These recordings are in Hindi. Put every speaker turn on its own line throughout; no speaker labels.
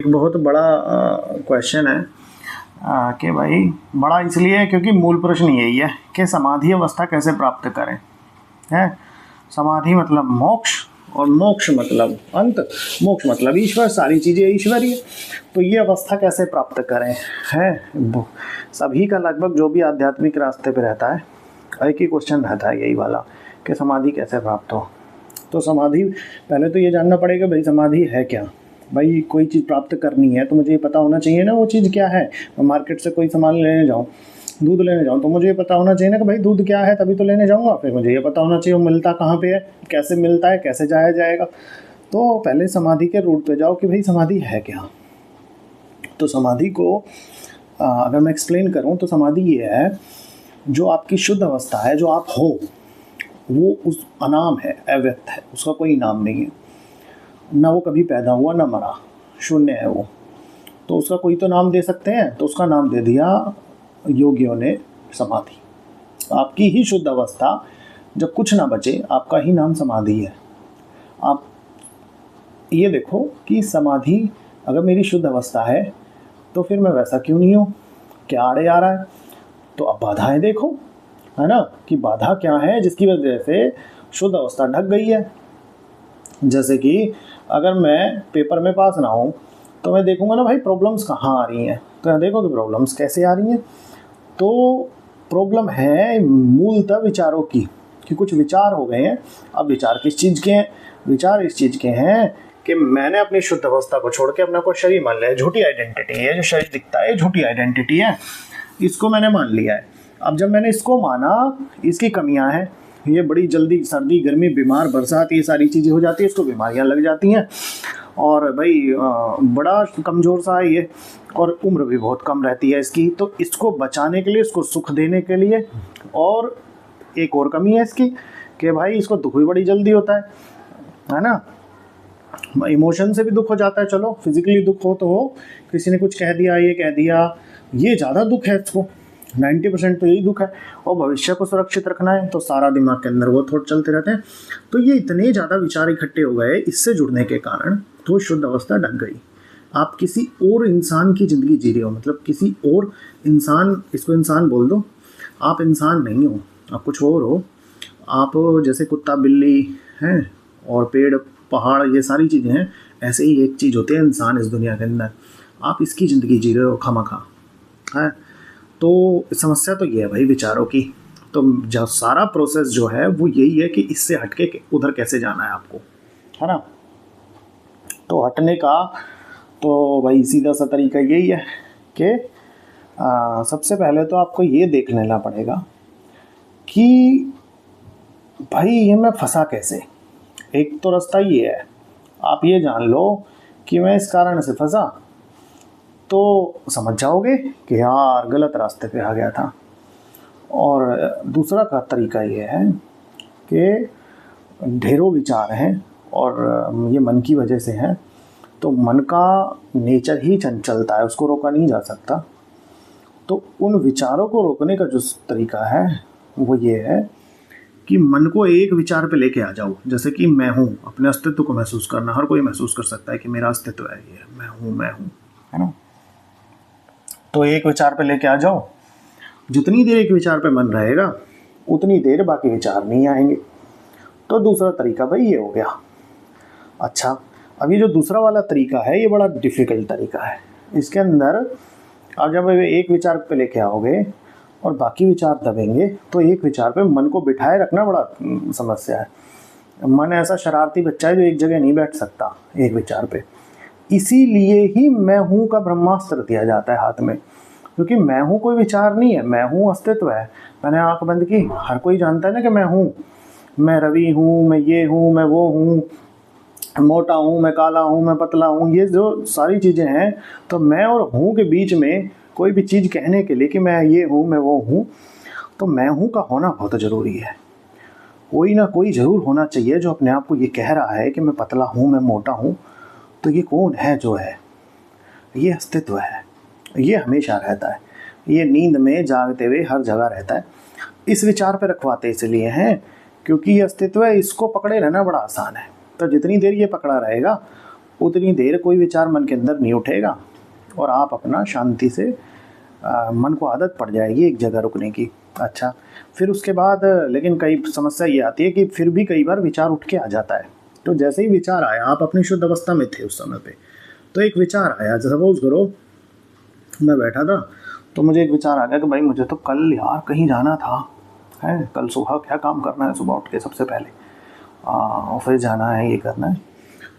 एक बहुत बड़ा क्वेश्चन है कि भाई बड़ा इसलिए है क्योंकि मूल प्रश्न यही है कि समाधि अवस्था कैसे प्राप्त करें। है समाधि मतलब मोक्ष और मोक्ष मतलब अंत, मोक्ष मतलब ईश्वर, सारी चीज़ें ईश्वरीय। तो ये अवस्था कैसे प्राप्त करें है सभी का, लगभग जो भी आध्यात्मिक रास्ते पे रहता है एक ही क्वेश्चन रहता है, यही वाला कि समाधि कैसे प्राप्त हो। तो समाधि पहले तो ये जानना पड़ेगा भाई समाधि है क्या। भाई कोई चीज़ प्राप्त करनी है तो मुझे ये पता होना चाहिए ना वो चीज़ क्या है। मैं मार्केट से कोई सामान लेने जाऊँ, दूध लेने जाऊँ, तो मुझे ये पता होना चाहिए ना कि भाई दूध क्या है, तभी तो लेने जाऊँगा। फिर मुझे ये पता होना चाहिए वो मिलता कहाँ पे है, कैसे मिलता है, कैसे जाया जाएगा। तो पहले समाधि के रूट पे जाओ कि भाई समाधि है क्या। तो समाधि को अगर मैं एक्सप्लेन करूँ तो समाधि ये है जो आपकी शुद्ध अवस्था है, जो आप हो वो उस अनाम है, अव्यक्त है, उसका कोई नाम नहीं है, ना वो कभी पैदा हुआ ना मरा, शून्य है वो। तो उसका कोई तो नाम दे सकते हैं, तो उसका नाम दे दिया योगियों ने समाधि। आपकी ही शुद्ध अवस्था जब कुछ ना बचे, आपका ही नाम समाधि है। आप ये देखो कि समाधि अगर मेरी शुद्ध अवस्था है तो फिर मैं वैसा क्यों नहीं हूँ, क्या आड़े आ रहा है। तो अब बाधाएं देखो, है ना, कि बाधा क्या है जिसकी वजह से शुद्ध अवस्था ढक गई है। जैसे कि अगर मैं पेपर में पास ना हूँ तो मैं देखूंगा ना भाई प्रॉब्लम्स कहाँ आ रही हैं, तो देखो कि प्रॉब्लम्स कैसे आ रही हैं। तो प्रॉब्लम है मूलतः विचारों की, कि कुछ विचार हो गए हैं। अब विचार किस चीज़ के हैं, विचार इस चीज़ के हैं कि मैंने अपनी शुद्ध अवस्था को छोड़ के अपना कोई शरीर मान लिया। झूठी आइडेंटिटी है, जो शरीर दिखता है झूठी आइडेंटिटी है, इसको मैंने मान लिया है। अब जब मैंने इसको माना, इसकी कमियां हैं, ये बड़ी जल्दी सर्दी गर्मी बीमार बरसात ये सारी चीज़ें हो जाती है, इसको बीमारियां लग जाती हैं, और भाई बड़ा कमज़ोर सा है ये, और उम्र भी बहुत कम रहती है इसकी। तो इसको बचाने के लिए, इसको सुख देने के लिए, और एक और कमी है इसकी कि भाई इसको दुख भी बड़ी जल्दी होता है ना। इमोशन से भी दुख हो जाता है, चलो फिजिकली दुख हो तो हो, किसी ने कुछ कह दिया, ये कह दिया, ये ज़्यादा दुख है इसको, 90% तो यही दुख है। और भविष्य को सुरक्षित रखना है तो सारा दिमाग के अंदर वो थॉट चलते रहते हैं। तो ये इतने ज़्यादा विचार इकट्ठे हो गए इससे जुड़ने के कारण, तो शुद्ध अवस्था ढक गई। आप किसी और इंसान की ज़िंदगी जी रहे हो, मतलब किसी और इंसान, इसको इंसान बोल दो, आप इंसान नहीं हो, आप कुछ और हो। आप जैसे कुत्ता बिल्ली हैं और पेड़ पहाड़ ये सारी चीज़ें हैं, ऐसे ही एक चीज़ होती है इंसान इस दुनिया के अंदर। आप इसकी ज़िंदगी जी रहे हो खामखा है। तो समस्या तो ये है भाई विचारों की। तो जो सारा प्रोसेस जो है वो यही है कि इससे हटके उधर कैसे जाना है आपको, है ना। तो हटने का तो भाई सीधा सा तरीका यही है कि सबसे पहले तो आपको ये देख लेना पड़ेगा कि भाई ये मैं फंसा कैसे। एक तो रास्ता ये है, आप ये जान लो कि मैं इस कारण से फंसा, तो समझ जाओगे कि यार गलत रास्ते पे आ गया था। और दूसरा का तरीका ये है कि ढेरों विचार हैं और ये मन की वजह से हैं, तो मन का नेचर ही चंचलता है, उसको रोका नहीं जा सकता। तो उन विचारों को रोकने का जो तरीका है वो ये है कि मन को एक विचार पे लेके आ जाओ। जैसे कि मैं हूँ, अपने अस्तित्व को महसूस करना, हर कोई महसूस कर सकता है कि मेरा अस्तित्व है, ये मैं हूँ, है ना। तो एक विचार पे लेके आ जाओ, जितनी देर एक विचार पे मन रहेगा उतनी देर बाकी विचार नहीं आएंगे। तो दूसरा तरीका भाई ये हो गया। अच्छा, अब ये जो दूसरा वाला तरीका है ये बड़ा डिफ़िकल्ट तरीका है। इसके अंदर आप जब एक विचार पे लेके आओगे और बाकी विचार दबेंगे, तो एक विचार पे मन को बिठाए रखना बड़ा समस्या है। मन ऐसा शरारती बच्चा है जो एक जगह नहीं बैठ सकता एक विचार पे। इसीलिए ही मैं हूँ का ब्रह्मास्त्र दिया जाता है हाथ में, क्योंकि मैं हूँ कोई विचार नहीं है, मैं हूँ अस्तित्व है। मैंने आंख बंद की, हर कोई जानता है ना कि मैं हूँ, मैं रवि हूँ, मैं ये हूँ, मैं वो हूँ, मोटा हूँ, मैं काला हूँ, मैं पतला हूँ, ये जो सारी चीज़ें हैं। तो मैं और हूँ के बीच में कोई भी चीज़ कहने के लिए कि मैं ये हूँ, मैं वो हूँ, तो मैं हूँ का होना बहुत ज़रूरी है। कोई ना कोई ज़रूर होना चाहिए जो अपने आप को ये कह रहा है कि मैं पतला हूँ, मैं मोटा हूँ। तो ये कौन है जो है, ये अस्तित्व है, ये हमेशा रहता है, ये नींद में जागते हुए हर जगह रहता है। इस विचार पे रखवाते इसलिए हैं क्योंकि ये अस्तित्व है, इसको पकड़े रहना बड़ा आसान है। तो जितनी देर ये पकड़ा रहेगा उतनी देर कोई विचार मन के अंदर नहीं उठेगा और आप अपना शांति से मन को आदत पड़ जाएगी एक जगह रुकने की। अच्छा, फिर उसके बाद लेकिन कई समस्या ये आती है कि फिर भी कई बार विचार उठ के आ जाता है। तो जैसे ही विचार आया, आप अपनी शुद्ध अवस्था में थे उस समय पे, तो एक विचार आया, सपोज करो मैं बैठा था तो मुझे एक विचार आ गया कि भाई मुझे तो कल यार कहीं जाना था, है कल सुबह क्या काम करना है, सुबह उठ के सबसे पहले ऑफिस जाना है, ये करना है।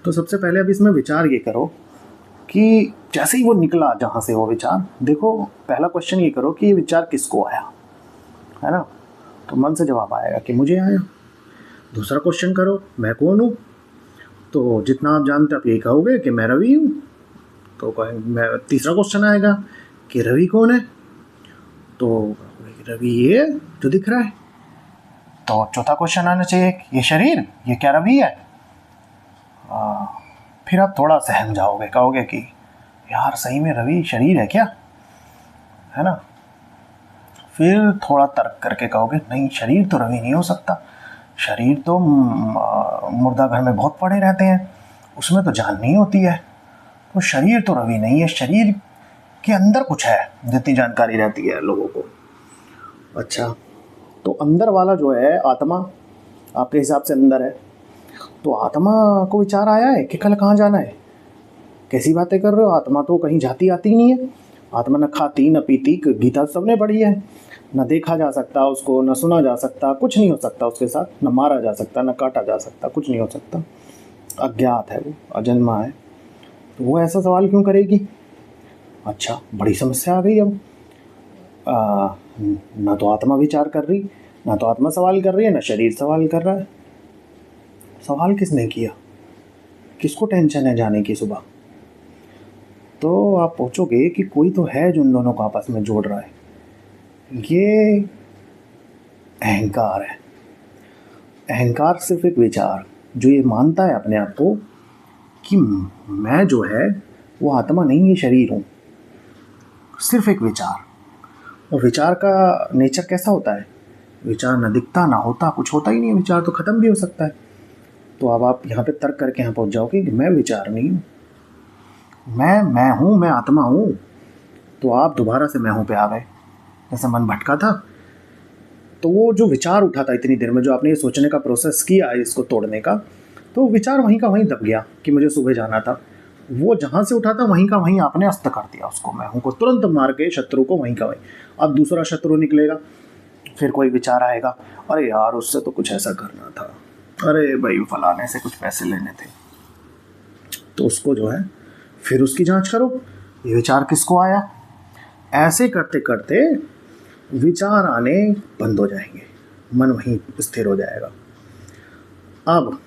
तो सबसे पहले अब इसमें विचार ये करो कि जैसे ही वो निकला जहाँ से वो विचार, देखो पहला क्वेश्चन ये करो कि ये विचार किसको आया, है ना, तो मन से जवाब आएगा कि मुझे आया। दूसरा क्वेश्चन करो मैं कौन हूँ, तो जितना आप जानते आप यही कहोगे कि मैं रवि हूँ। तो मैं तीसरा क्वेश्चन आएगा कि रवि कौन है, तो रवि ये जो दिख रहा है। तो चौथा क्वेश्चन आना चाहिए ये शरीर, ये क्या रवि है। फिर आप थोड़ा सहम जाओगे, कहोगे कि यार सही में रवि शरीर है क्या, है ना। फिर थोड़ा तर्क करके कहोगे नहीं शरीर तो रवि नहीं हो सकता, शरीर तो मुर्दा घर में बहुत पड़े रहते हैं, उसमें तो जान नहीं होती है, तो शरीर तो रवि नहीं है, शरीर के अंदर कुछ है जितनी जानकारी रहती है लोगों को। अच्छा, तो अंदर वाला जो है आत्मा आपके हिसाब से अंदर है, तो आत्मा को विचार आया है कि कल कहाँ जाना है। कैसी बातें कर रहे हो, आत्मा तो कहीं जाती आती नहीं है। आत्मा न खाती न पीती, गीता सबने पढ़ी है, न देखा जा सकता उसको, न सुना जा सकता, कुछ नहीं हो सकता उसके साथ, न मारा जा सकता, न काटा जा सकता, कुछ नहीं हो सकता, अज्ञात है वो, अजन्मा है। तो वो ऐसा सवाल क्यों करेगी। अच्छा, बड़ी समस्या आ गई अब। ना तो आत्मा विचार कर रही, ना तो आत्मा सवाल कर रही है, ना शरीर सवाल कर रहा है। सवाल किसने किया, किसको टेंशन है जाने की सुबह। तो आप पूछोगे कि कोई तो है जो उन दोनों को आपस में जोड़ रहा है, ये अहंकार है। अहंकार सिर्फ एक विचार जो ये मानता है अपने आप को कि मैं जो है वो आत्मा नहीं, ये शरीर हूँ, सिर्फ एक विचार। और विचार का नेचर कैसा होता है, विचार ना दिखता ना होता, कुछ होता ही नहीं है, विचार तो ख़त्म भी हो सकता है। तो अब आप यहाँ पे तर्क करके यहाँ पहुँच जाओगे कि मैं विचार नहीं हूँ, मैं हूँ, मैं आत्मा हूँ। तो आप दोबारा से मैं हूँ पे आ गए। जैसे मन भटका था तो वो जो विचार उठा था इतनी देर में, जो आपने ये सोचने का प्रोसेस किया इसको तोड़ने का, तो विचार वहीं का वहीं दब गया कि मुझे सुबह जाना था। वो जहाँ से उठा था वहीं का वहीं आपने अस्त कर दिया उसको, मैं हूँ को तुरंत मार के शत्रु को वहीं का वहीं। अब दूसरा शत्रु निकलेगा, फिर कोई विचार आएगा, अरे यार उससे तो कुछ ऐसा करना था, अरे भाई फलाने से कुछ पैसे लेने थे, तो उसको जो है फिर उसकी जांच करो, ये विचार किसको आया। ऐसे करते करते विचार आने बंद हो जाएंगे, मन वहीं स्थिर हो जाएगा। अब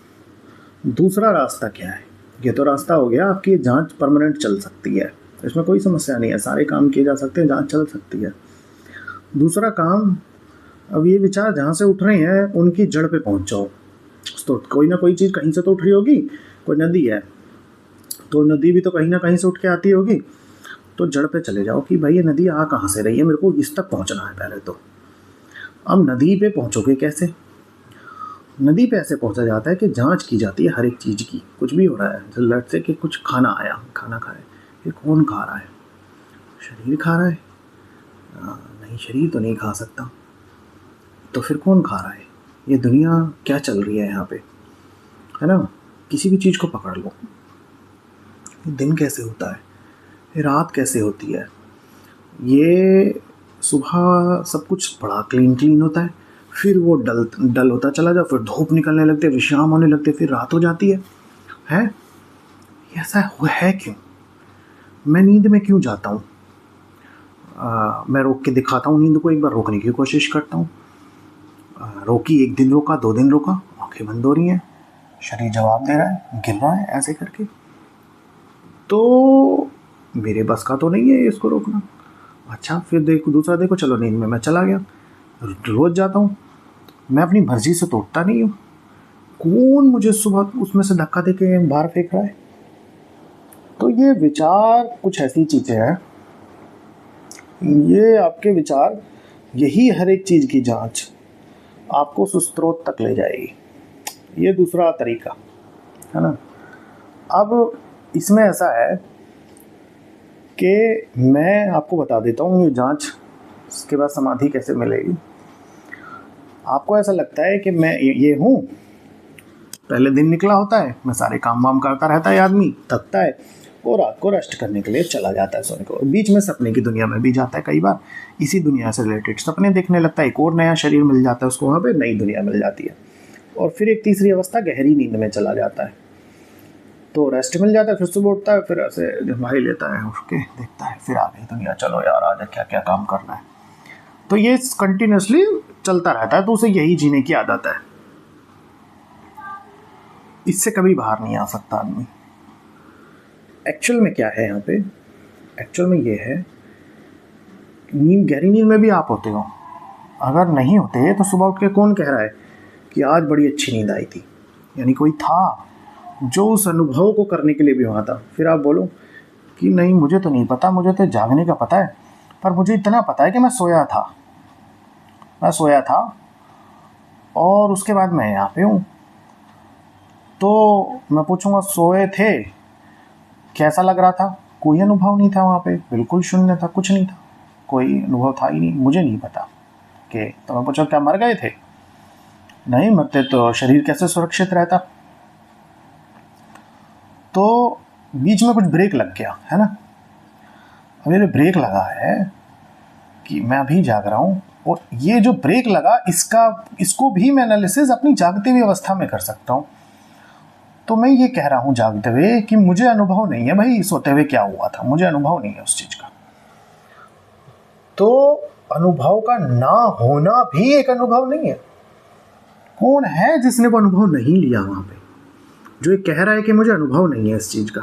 दूसरा रास्ता क्या है, ये तो रास्ता हो गया आपकी जांच परमानेंट चल सकती है, इसमें कोई समस्या नहीं है, सारे काम किए जा सकते हैं, जांच चल सकती है। दूसरा काम, अब ये विचार जहाँ से उठ रहे हैं उनकी जड़ पे पहुँच जाओ। तो कोई ना कोई चीज़ कहीं से तो उठ रही होगी, कोई नदी है तो नदी भी तो कहीं ना कहीं से उठ के आती होगी, तो जड़ पे चले जाओ कि भाई ये नदी आ कहाँ से रही है, मेरे को इस तक पहुँचना है पहले तो। अब नदी पे पहुँचोगे कैसे, नदी पे ऐसे पहुँचा जाता है कि जांच की जाती है हर एक चीज़ की। कुछ भी हो रहा है, लट से कि कुछ खाना आया, खाना खाए, ये कौन खा रहा है, शरीर खा रहा है, नहीं शरीर तो नहीं खा सकता, तो फिर कौन खा रहा है, ये दुनिया क्या चल रही है यहाँ पे, है ना। किसी भी चीज़ को पकड़ लो, दिन कैसे होता है, ये रात कैसे होती है, ये सुबह सब कुछ बड़ा क्लीन होता है, फिर वो डल होता चला जाए, फिर धूप निकलने लगते, फिर शाम होने लगते, फिर रात हो जाती है। ऐसा है क्यों, मैं नींद में क्यों जाता हूँ, मैं रोक के दिखाता हूँ नींद को, एक बार रोकने की कोशिश करता हूँ, रोकी, एक दिन रोका, 2 दिन रोका, आंखें बंद हो रही हैं, शरीर जवाब दे रहा है, गिर रहा है ऐसे करके, तो मेरे बस का तो नहीं है इसको रोकना। अच्छा, फिर देखो दूसरा, देखो चलो नींद में मैं चला गया, रोज जाता हूँ, मैं अपनी मर्जी से तो उठता नहीं हूँ, कौन मुझे सुबह उसमें से धक्का दे के बाहर फेंक रहा है। तो ये विचार कुछ ऐसी चीज़ें हैं, ये आपके विचार, यही हर एक चीज़ की जांच आपको सुस्रोत तक ले जाएगी। ये दूसरा तरीका है ना। अब इसमें ऐसा है कि मैं आपको बता देता हूँ ये जांच के बाद समाधि कैसे मिलेगी। आपको ऐसा लगता है कि मैं ये हूँ, पहले दिन निकला होता है, मैं सारे काम वाम करता रहता है, आदमी थकता है और रात को रेस्ट करने के लिए चला जाता है सोने को, बीच में सपने की दुनिया में भी जाता है, कई बार इसी दुनिया से रिलेटेड सपने देखने लगता है, एक और नया शरीर मिल जाता है उसको, वहाँ पे नई दुनिया मिल जाती है, और फिर एक तीसरी अवस्था गहरी नींद में चला जाता है, तो रेस्ट मिल जाता है, फिर सुबह उठता है, फिर ऐसे जमाई लेता है, उठ के देखता है फिर आ गई दुनिया, चलो यार आज क्या क्या काम करना है। तो ये कंटिन्यूसली चलता रहता है, तो उसे यही जीने की आदत है, इससे कभी बाहर नहीं आ सकता आदमी। एक्चुअल में क्या है यहाँ पे, एक्चुअल में ये है नींद, गहरी नींद में भी आप होते हो, अगर नहीं होते तो सुबह उठ के कौन कह रहा है कि आज बड़ी अच्छी नींद आई थी, यानी कोई था जो उस अनुभव को करने के लिए भी वहाँ था। फिर आप बोलो कि नहीं मुझे तो नहीं पता, मुझे तो जागने का पता है, पर मुझे इतना पता है कि मैं सोया था और उसके बाद मैं यहाँ पे हूँ। तो मैं पूछूंगा सोए थे कैसा लग रहा था, कोई अनुभव नहीं था वहाँ पे, बिल्कुल शून्य था, कुछ नहीं था, कोई अनुभव था ही नहीं, मुझे नहीं पता कि। तो मैं पूछा क्या मर गए थे, नहीं मरते तो शरीर कैसे सुरक्षित रहता। तो बीच में कुछ ब्रेक लग गया है ना, मेरे ब्रेक लगा है कि मैं अभी जाग रहा हूँ, और ये जो ब्रेक लगा इसको भी मैं एनालिसिस अपनी जागते हुए अवस्था में कर सकता हूँ। तो मैं ये कह रहा हूँ जागते हुए कि मुझे अनुभव नहीं है भाई सोते हुए क्या हुआ था, मुझे अनुभव नहीं है उस चीज का। तो अनुभव का ना होना भी एक अनुभव नहीं है। कौन है जिसने वो अनुभव नहीं लिया वहां पे, जो ये कह रहा है कि मुझे अनुभव नहीं है इस चीज का।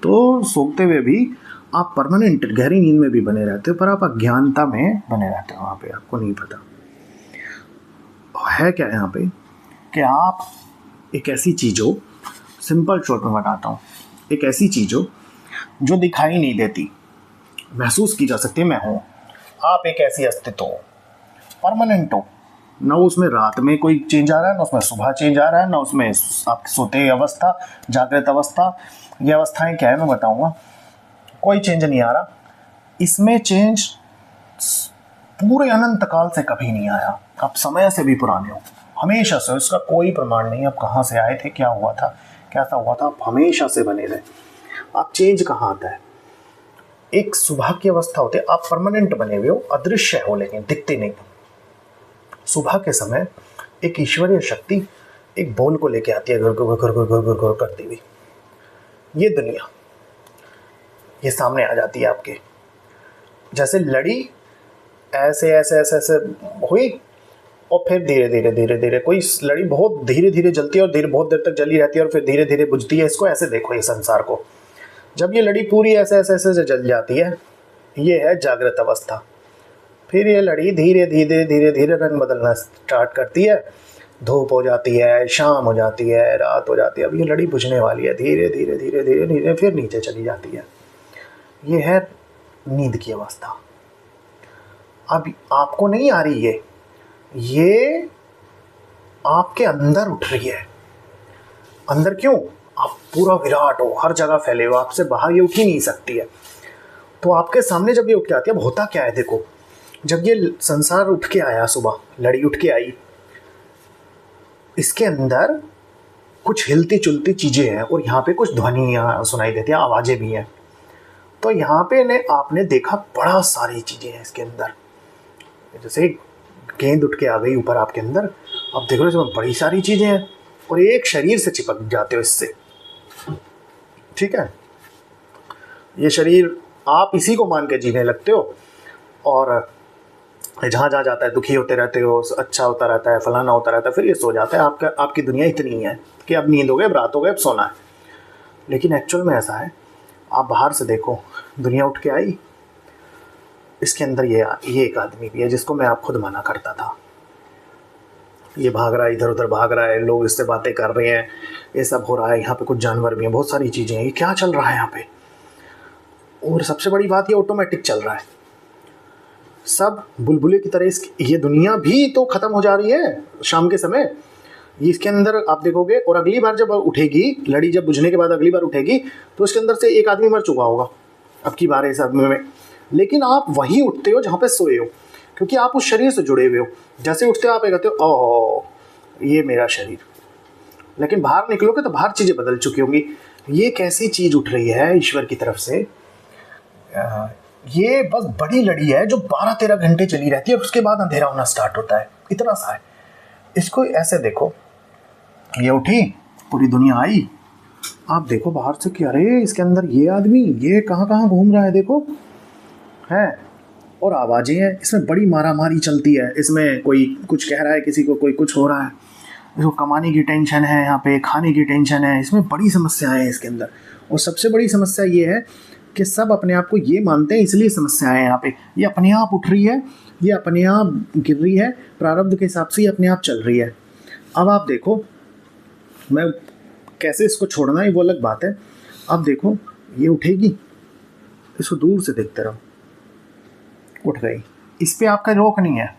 तो सोते हुए भी आप परमानेंट गहरी नींद में भी बने रहते हो, पर आप अज्ञानता में बने रहते हो, वहां पे आपको नहीं पता है क्या यहाँ पे कि आप एक ऐसी चीज हो, सिंपल शॉर्ट में बताता हूँ, एक ऐसी चीज हो जो दिखाई नहीं देती, महसूस की जा सकती है, मैं हूँ। आप एक ऐसी अस्तित्व हो, परमानेंट हो, ना उसमें रात में कोई चेंज आ रहा है, ना उसमें सुबह चेंज आ रहा है, ना उसमें आप सोते अवस्था, जागृत अवस्था, ये अवस्थाएं क्या है मैं बताऊंगा, कोई चेंज नहीं आ रहा। इसमें चेंज पूरे अनंत काल से कभी नहीं आया, आप समय से भी पुराने हो, हमेशा से, इसका कोई प्रमाण नहीं, आप कहाँ से आए थे, क्या हुआ था, कैसा हुआ था, आप हमेशा से बने रहे। आप चेंज कहाँ आता है, एक सुबह की अवस्था होती है, आप परमानेंट बने हुए हो, अदृश्य हो लेकिन दिखते नहीं। सुबह के समय एक ईश्वरीय शक्ति एक बॉल को लेके आती है, घर घर करती हुई, ये दुनिया ये सामने आ जाती है आपके, जैसे लड़ी ऐसे ऐसे ऐसे ऐसे हुई, और फिर धीरे धीरे धीरे धीरे कोई लड़ी बहुत धीरे धीरे जलती है, और धीरे बहुत देर तक जली रहती है, और फिर धीरे धीरे बुझती है। इसको ऐसे देखो, ये संसार को, जब ये लड़ी पूरी ऐसे ऐसे ऐसे जल जाती है, ये है जागृत अवस्था। फिर ये लड़ी धीरे धीरे धीरे धीरे रंग बदलना स्टार्ट करती है, धूप हो जाती है, शाम हो जाती है, रात हो जाती है, अब ये लड़ी बुझने वाली है, धीरे धीरे धीरे धीरे धीरे फिर नीचे चली जाती है। ये है नींद की अवस्था। अब आपको नहीं आ रही ये आपके अंदर उठ रही है। अंदर क्यों, आप पूरा विराट हो, हर जगह फैले हो, आपसे बाहर ये उठ ही नहीं सकती है। तो आपके सामने जब ये उठ के आती है, अब होता क्या है देखो, जब ये संसार उठ के आया, सुबह लड़ी उठ के आई, इसके अंदर कुछ हिलती चुलती चीजें हैं, और यहाँ पे कुछ ध्वनियाँ सुनाई देती हैं, आवाजें भी हैं। तो यहाँ पे आपने देखा बड़ा सारी चीजें हैं इसके अंदर, जैसे गेंद उठ के आ गई ऊपर आपके अंदर, अब देखो इसमें बड़ी सारी चीजें हैं, और एक शरीर से चिपक जाते हो इससे, ठीक है। ये शरीर आप इसी को मान के जीने लगते हो, और जहाँ जहाँ जाता है दुखी होते रहते हो, अच्छा होता रहता है, फलाना होता रहता है, फिर ये सो जाता है। आपकी दुनिया इतनी है कि अब नींद हो गई, अब रात हो गई, अब सोना है। लेकिन एक्चुअल में ऐसा है, आप बाहर से देखो, दुनिया उठ के आई, इसके अंदर ये एक आदमी भी है जिसको मैं आप खुद माना करता था। ये भाग रहा है, इधर उधर भाग रहा है, लोग इससे बातें कर रहे हैं, ये सब हो रहा है, यहाँ पे कुछ जानवर भी हैं, बहुत सारी चीज़ें हैं, ये क्या चल रहा है यहाँ पे। और सबसे बड़ी बात, ये ऑटोमेटिक चल रहा है, सब बुलबुले की तरह। ये दुनिया भी तो ख़त्म हो जा रही है शाम के समय, ये इसके अंदर आप देखोगे, और अगली बार जब उठेगी लड़ी, जब बुझने के बाद अगली बार उठेगी तो इसके अंदर से एक आदमी मर चुका होगा अब की बार इस आदमी में, लेकिन आप वहीं उठते हो जहाँ पे सोए हो, क्योंकि आप उस शरीर से जुड़े हुए हो। जैसे उठते हो आप ये कहते हो ओह ये मेरा शरीर, लेकिन बाहर निकलोगे तो बाहर चीज़ें बदल चुकी होंगी। ये कैसी चीज़ उठ रही है ईश्वर की तरफ से, ये बस बड़ी लड़ी है जो 12-13 घंटे चली रहती है और उसके बाद अंधेरा होना स्टार्ट होता है, इतना सा है। इसको ऐसे देखो, ये उठी, पूरी दुनिया आई, आप देखो बाहर से कि अरे इसके अंदर ये आदमी ये कहाँ कहाँ घूम रहा है, देखो है, और आवाज़ें हैं, इसमें बड़ी मारामारी चलती है, इसमें कोई कुछ कह रहा है किसी को, कोई कुछ हो रहा है, इसको कमाने की टेंशन है, यहाँ पे खाने की टेंशन है, इसमें बड़ी समस्याएं हैं इसके अंदर। और सबसे बड़ी समस्या ये है कि सब अपने आप को ये मानते हैं, इसलिए समस्याएं हैं यहाँ पे। ये अपने आप उठ रही है, ये अपने आप गिर रही है, प्रारब्ध के हिसाब से ये अपने आप चल रही है। अब आप देखो, मैं कैसे इसको छोड़ना है वो अलग बात है। अब देखो ये उठेगी, इसको दूर से देखते रहो, उठ गई, इस पे आपका रोक नहीं है,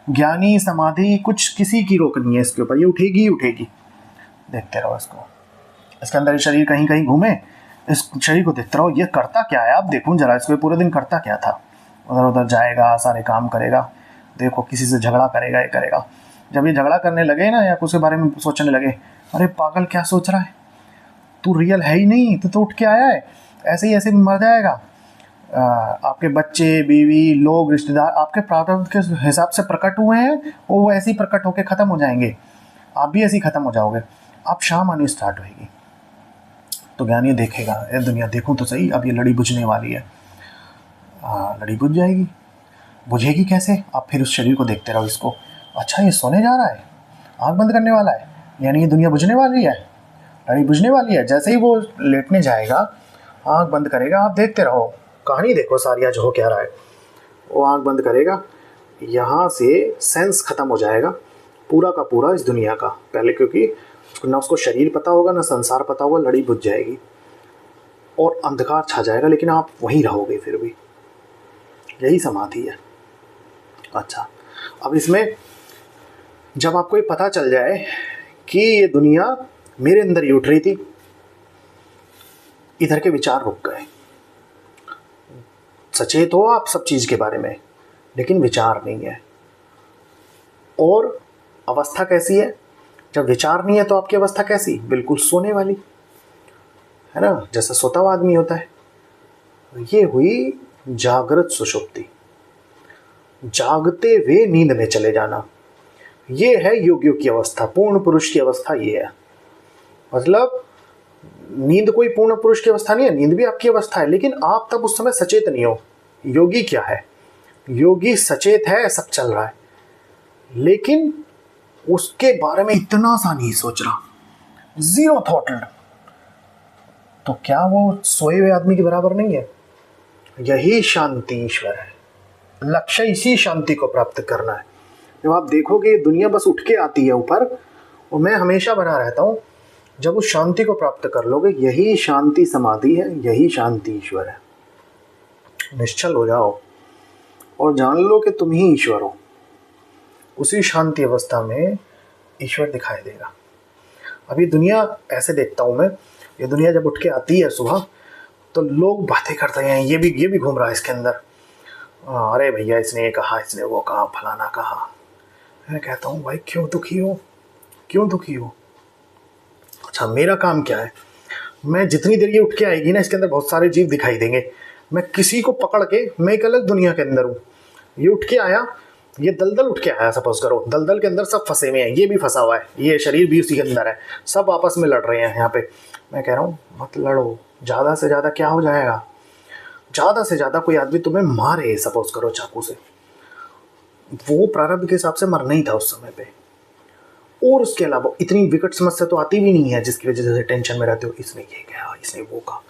ज्ञानी समाधि कुछ किसी की रोक नहीं है इसके ऊपर, ये उठेगी ही उठेगी, देखते रहो इसको। इसके अंदर शरीर कहीं कहीं घूमे, इस शरीर को देखते रहो, ये करता क्या है आप देखो जरा इसको, पूरे दिन करता क्या था, उधर उधर जाएगा, सारे काम करेगा, देखो किसी से झगड़ा करेगा, ये करेगा। जब ये झगड़ा करने लगे ना या उसके बारे में सोचने लगे, अरे पागल क्या सोच रहा है, तू रियल है ही नहीं, तो उठ के आया है, ऐसे ही मर जाएगा। आपके बच्चे बीवी लोग रिश्तेदार आपके प्रारब्ध के हिसाब से प्रकट हुए हैं, वो ऐसे ही प्रकट होकर ख़त्म हो जाएंगे, आप भी ऐसे ही ख़त्म हो जाओगे। अब शाम आनी स्टार्ट होएगी तो ज्ञानी देखेगा, ये दुनिया देखूं तो सही, अब ये लड़ी बुझने वाली है। लड़ी बुझ जाएगी, बुझेगी कैसे, आप फिर उस शरीर को देखते रहो इसको, अच्छा ये सोने जा रहा है, आँख बंद करने वाला है, यानी ये दुनिया बुझने वाली है, लड़ी बुझने वाली है। जैसे ही वो लेटने जाएगा, आँख बंद करेगा, आप देखते रहो, कहानी देखो सारी आज हो क्या रहा है। वो आँख बंद करेगा, यहाँ से सेंस ख़त्म हो जाएगा पूरा का पूरा इस दुनिया का, पहले क्योंकि ना उसको शरीर पता होगा ना संसार पता होगा, लड़ी बुझ जाएगी और अंधकार छा जाएगा, लेकिन आप वहीं रहोगे फिर भी, यही समाधि है। अच्छा, अब इसमें जब आपको ये पता चल जाए कि ये दुनिया मेरे अंदर ही उठ रही थी, इधर के विचार रुक गए, सचेत हो आप सब चीज़ के बारे में, लेकिन विचार नहीं है। और अवस्था कैसी है, जब विचार नहीं है तो आपकी अवस्था कैसी, बिल्कुल सोने वाली है ना, जैसा सोता हुआ आदमी होता है। ये हुई जागृत सुषुप्ति, जागते हुए नींद में चले जाना, ये है योगियों की अवस्था, पूर्ण पुरुष की अवस्था ये है। मतलब नींद कोई पूर्ण पुरुष की अवस्था नहीं है, नींद भी आपकी अवस्था है, लेकिन आप तब उस समय सचेत नहीं हो। योगी क्या है, योगी सचेत है, सब चल रहा है, लेकिन उसके बारे में इतना सा नहीं सोच रहा, जीरो थॉटल। तो क्या वो सोए हुए आदमी के बराबर नहीं है? यही शांति ईश्वर है, लक्ष्य इसी शांति को प्राप्त करना है। जब आप देखोगे दुनिया बस उठ के आती है ऊपर, और मैं हमेशा बना रहता हूँ, जब उस शांति को प्राप्त कर लोगे, यही शांति समाधि है, यही शांति ईश्वर है। निश्चल हो जाओ और जान लो कि तुम ही ईश्वर हो। उसी शांति अवस्था में ईश्वर दिखाई देगा। अभी दुनिया ऐसे देखता हूँ मैं, ये दुनिया जब उठ के आती है सुबह, तो लोग बातें करते हैं, ये भी घूम रहा है इसके अंदर, अरे भैया इसने ये कहा, इसने वो कहा, फलाना कहा। मैं कहता हूँ भाई क्यों दुखी हो, क्यों दुखी हो? अच्छा, मेरा काम क्या है, मैं जितनी देर ये उठ के आएगी ना, इसके अंदर बहुत सारे जीव दिखाई देंगे, मैं किसी को पकड़ के, मैं एक अलग दुनिया के अंदर हूँ। ये उठ के आया, ये दलदल उठ के आया, सपोज करो दलदल के अंदर सब फंसे हुए हैं, ये भी फंसा हुआ है, ये शरीर भी उसी के अंदर है, सब आपस में लड़ रहे हैं यहाँ पे। मैं कह रहा हूँ मत लड़ो, ज़्यादा से ज़्यादा क्या हो जाएगा, ज़्यादा से ज़्यादा कोई आदमी तुम्हें मारे सपोज करो चाकू से, वो प्रारब्ध के हिसाब से मरना ही था उस समय पे। और उसके अलावा इतनी विकट समस्या तो आती भी नहीं है जिसकी वजह से टेंशन में रहते हो, इसने ये कहा, इसने वो कहा,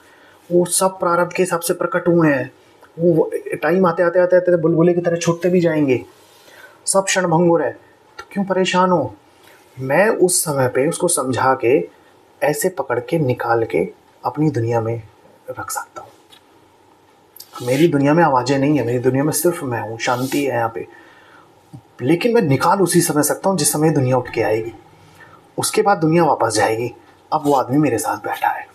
वो सब प्रारब्ध के हिसाब से प्रकट हुए हैं। वो टाइम आते आते आते आते बुलबुले की तरह छूटते भी जाएंगे, सब क्षणभंगुर है, तो क्यों परेशान हो? मैं उस समय पे उसको समझा के ऐसे पकड़ के निकाल के अपनी दुनिया में रख सकता हूँ। मेरी दुनिया में आवाज़ें नहीं है, मेरी दुनिया में सिर्फ मैं हूँ, शांति है यहाँ पे, लेकिन मैं निकाल उसी समय सकता हूँ जिस समय दुनिया उठ के आएगी। उसके बाद दुनिया वापस जाएगी। अब वो आदमी मेरे साथ बैठा है,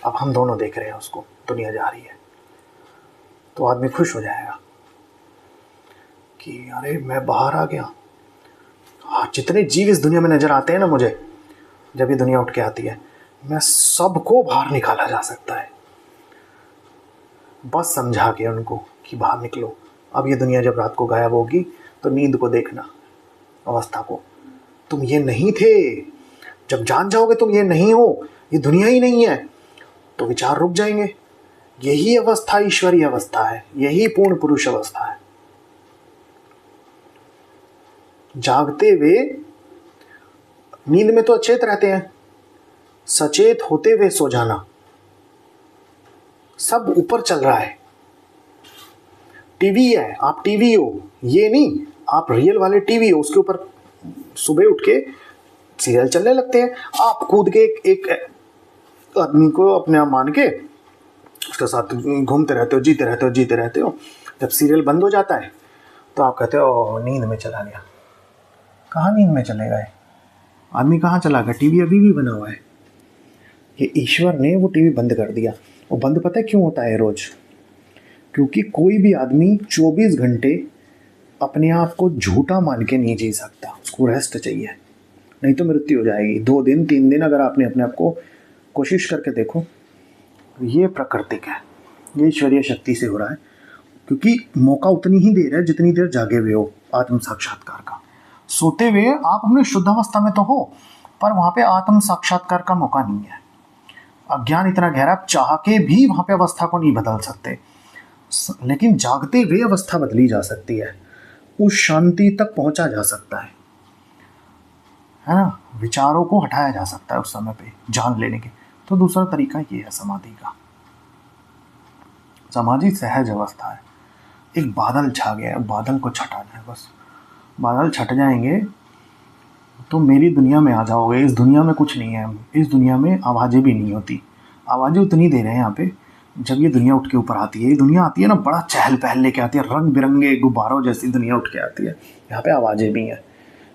अब हम दोनों देख रहे हैं उसको, दुनिया जा रही है, तो आदमी खुश हो जाएगा कि अरे मैं बाहर आ गया। हाँ, जितने जीव इस दुनिया में नज़र आते हैं ना मुझे, जब ये दुनिया उठ के आती है, मैं सबको बाहर निकाला जा सकता है, बस समझा के उनको कि बाहर निकलो। अब ये दुनिया जब रात को गायब होगी तो नींद को देखना, अवस्था को, तुम ये नहीं थे। जब जान जाओगे तुम ये नहीं हो, ये दुनिया ही नहीं है, तो विचार रुक जाएंगे। यही अवस्था ईश्वरीय अवस्था है, यही पूर्ण पुरुष अवस्था है। जागते हुए नींद में तो अचेत रहते हैं, सचेत होते हुए सो जाना। सब ऊपर चल रहा है, टीवी है, आप टीवी हो, ये नहीं आप रियल वाले टीवी हो, उसके ऊपर सुबह उठ के सीरियल चलने लगते हैं। आप कूद के एक आदमी को अपने आप मान के उसके साथ घूमते रहते हो, जीते रहते हो, जीते रहते हो। जब सीरियल बंद हो जाता है तो आप कहते हो नींद में चला गया। कहाँ नींद में चलेगा है आदमी, कहाँ चला गया? टीवी अभी भी बना हुआ है। ये ईश्वर ने वो टीवी बंद कर दिया। वो बंद पता है क्यों होता है रोज? क्योंकि कोई भी आदमी 24 घंटे अपने आप को झूठा मान के नहीं जी सकता, उसको रेस्ट चाहिए, नहीं तो मृत्यु हो जाएगी। 2 दिन 3 दिन अगर आपने अपने आप को कोशिश करके देखो, ये प्राकृतिक है, ये ईश्वरीय शक्ति से हो रहा है। क्योंकि मौका उतनी ही देर है जितनी देर जागे हुए हो आत्म साक्षात्कार का। सोते हुए आप अपने शुद्ध अवस्था में तो हो, पर वहाँ पे आत्म साक्षात्कार का मौका नहीं है। अज्ञान इतना गहरा, आप चाह के भी वहाँ पे अवस्था को नहीं बदल सकते, लेकिन जागते हुए अवस्था बदली जा सकती है, उस शांति तक पहुँचा जा सकता है ना। विचारों को हटाया जा सकता है उस समय पे जान लेने के। तो दूसरा तरीका ये है समाधि का। समाधि सहज अवस्था है, एक बादल छा गया है, बादल को छटाना है बस। बादल छट जाएंगे तो मेरी दुनिया में आ जाओगे। इस दुनिया में कुछ नहीं है, इस दुनिया में आवाज़ें भी नहीं होती। आवाज़ें उतनी दे रहे हैं यहाँ पे, जब ये दुनिया उठ के ऊपर आती है। ये दुनिया आती है ना, बड़ा चहल पहल लेके आती है, रंग बिरंगे गुब्बारों जैसी दुनिया उठ के आती है। यहाँ पे आवाज़ें भी हैं।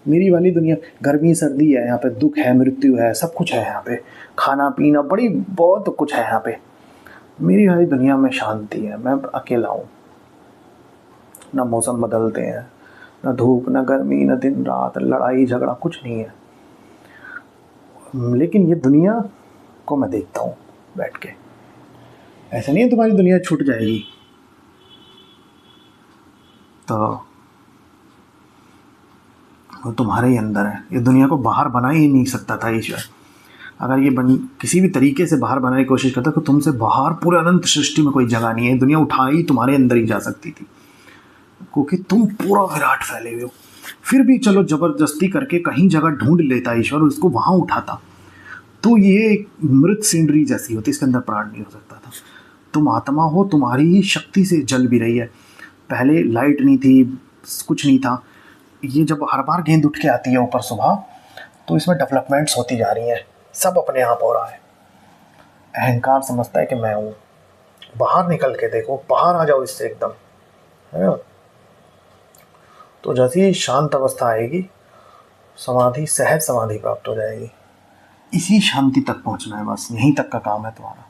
मेरी वाली दुनिया गर्मी सर्दी है, यहाँ पे दुख है, मृत्यु है, सब कुछ है यहाँ पे, खाना पीना बड़ी बहुत कुछ है यहाँ पे। मेरी वाली दुनिया में शांति है, मैं अकेला हूँ, ना मौसम बदलते हैं, न धूप, न गर्मी, न दिन रात, लड़ाई झगड़ा कुछ नहीं है। लेकिन ये दुनिया को मैं देखता हूँ बैठ के। ऐसा नहीं है तुम्हारी दुनिया छूट जाएगी, तो वो तुम्हारे ही अंदर है। ये दुनिया को बाहर बना ही नहीं सकता था ईश्वर। अगर ये किसी भी तरीके से बाहर बनाने की कोशिश करता तो तुमसे बाहर पूरे अनंत सृष्टि में कोई जगह नहीं है। दुनिया उठाई तुम्हारे अंदर ही जा सकती थी, क्योंकि तुम पूरा विराट फैले हुए हो। फिर भी चलो जबरदस्ती करके कहीं जगह ढूंढ लेता ईश्वर, उसको वहाँ उठाता, तो ये एक मृत सीनरी जैसी होती, इसके अंदर प्राण नहीं हो सकता था। तुम आत्मा हो, तुम्हारी ही शक्ति से जल भी रही है। पहले लाइट नहीं थी, कुछ नहीं था। ये जब हर बार गेंद उठ के आती है ऊपर सुबह, तो इसमें डेवलपमेंट्स होती जा रही हैं, सब अपने आप हो रहा है। अहंकार समझता है कि मैं हूँ। बाहर निकल के देखो, बाहर आ जाओ इससे एकदम, है ना। तो जैसे ही शांत अवस्था आएगी, समाधि, सहज समाधि प्राप्त हो जाएगी। इसी शांति तक पहुँचना है, बस यहीं तक का काम है तुम्हारा।